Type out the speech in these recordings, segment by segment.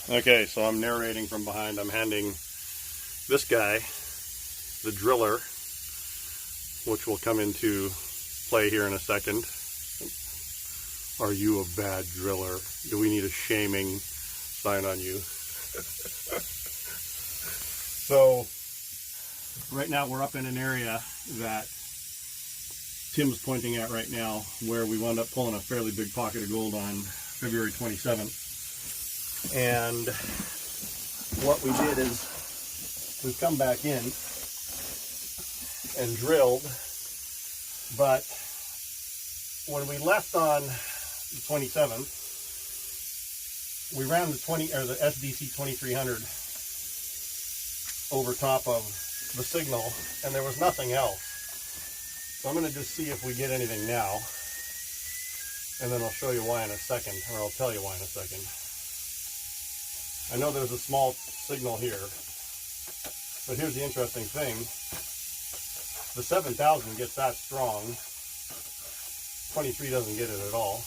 Okay, so I'm narrating from behind. I'm handing this guy, the driller, which will come into play here in a second. Are you a bad driller? Do we need a shaming sign on you? So, right now we're up in an area that Tim's pointing at right now, where we wound up pulling a fairly big pocket of gold on February 27th. And what we did is we've come back in and drilled, but when we left on the 27th, we ran the SDC 2300 over top of the signal, and there was nothing else. So I'm going to just see if we get anything now, and then I'll show you why in a second, or I'll tell you why in a second. I know there's a small signal here, but here's the interesting thing. The 7000 gets that strong. 23 doesn't get it at all.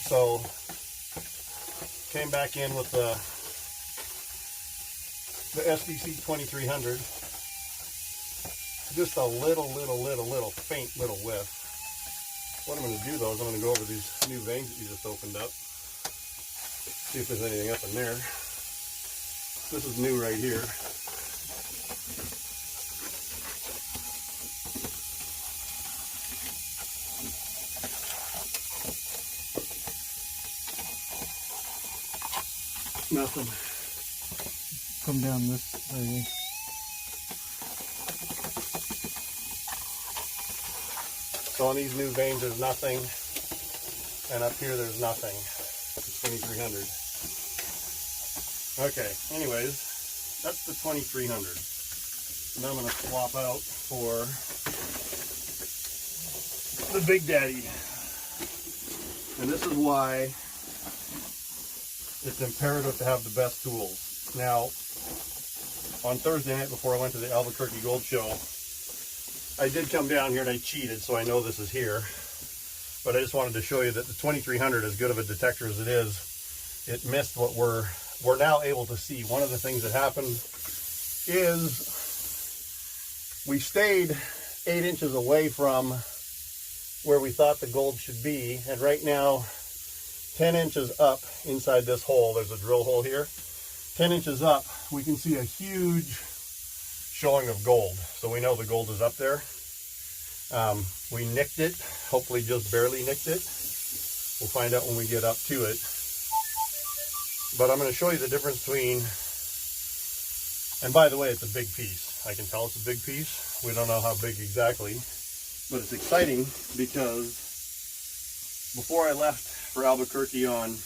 So, came back in with the SDC 2300. Just a little faint little whiff. What I'm going to do though is I'm going to go over these new veins that you just opened up. See if there's anything up in there. This is new right here. Nothing. Come down this way. So on these new veins there's nothing, and up here there's nothing. 2300. Okay, anyways, that's the 2300. Now I'm going to swap out for the Big Daddy. And this is why it's imperative to have the best tools. Now, on Thursday night before I went to the Albuquerque Gold Show, I did come down here and I cheated, so I know this is here. But I just wanted to show you that the 2300, as good of a detector as it is, it missed what we're now able to see. One of the things that happened is we stayed 8 inches away from where we thought the gold should be, and right now 10 inches up inside this hole, there's a drill hole here, 10 inches up, we can see a huge showing of gold. So we know the gold is up there. We nicked it, hopefully just barely nicked it. We'll find out when we get up to it. But I'm going to show you the difference between, and by the way, it's a big piece. I can tell it's a big piece. We don't know how big exactly, but it's exciting because before I left for Albuquerque on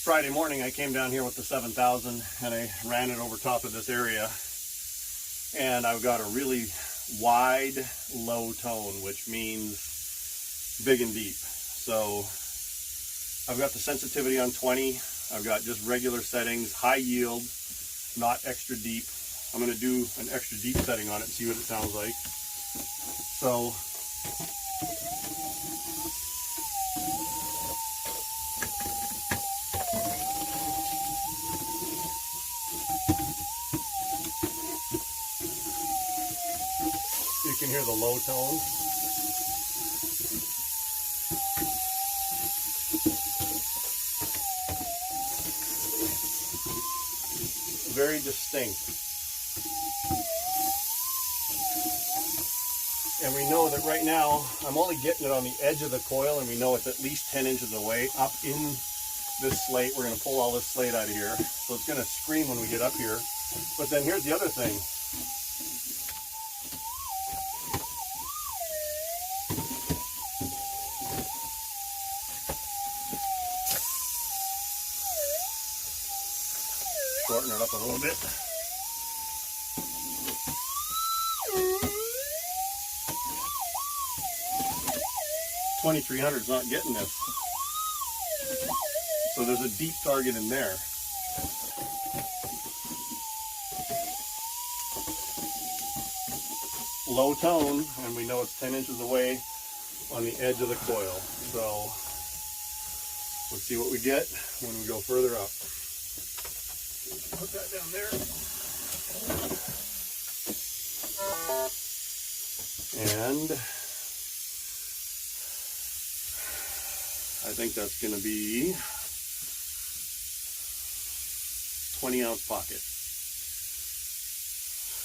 Friday morning, I came down here with the 7000 and I ran it over top of this area, and I've got a really wide low tone, which means big and deep. So I've got the sensitivity on 20. I've got just regular settings, high yield, not extra deep. I'm going to do an extra deep setting on it and see what it sounds like. So you can hear the low tone. Very distinct. And we know that right now I'm only getting it on the edge of the coil, and we know it's at least 10 inches away up in this slate. We're going to pull all this slate out of here, so it's going to scream when we get up here. But then here's the other thing. Shorten it up a little bit. $2,300 is not getting this. So there's a deep target in there. Low tone, and we know it's 10 inches away on the edge of the coil. So Let's see what we get when we go further up. Put that down there. And I think that's going to be 20-ounce pocket.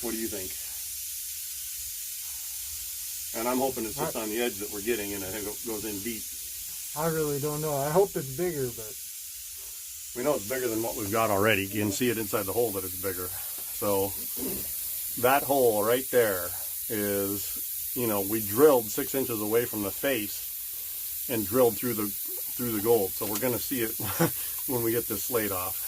What do you think? And I'm hoping it's just on the edge that we're getting, and I think it goes in deep. I really don't know. I hope it's bigger, but We know it's bigger than what we've got already. You can see it inside the hole that it's bigger. So that hole right there is, you know, we drilled 6 inches away from the face and drilled through the gold. So we're going to see it when we get this slate off.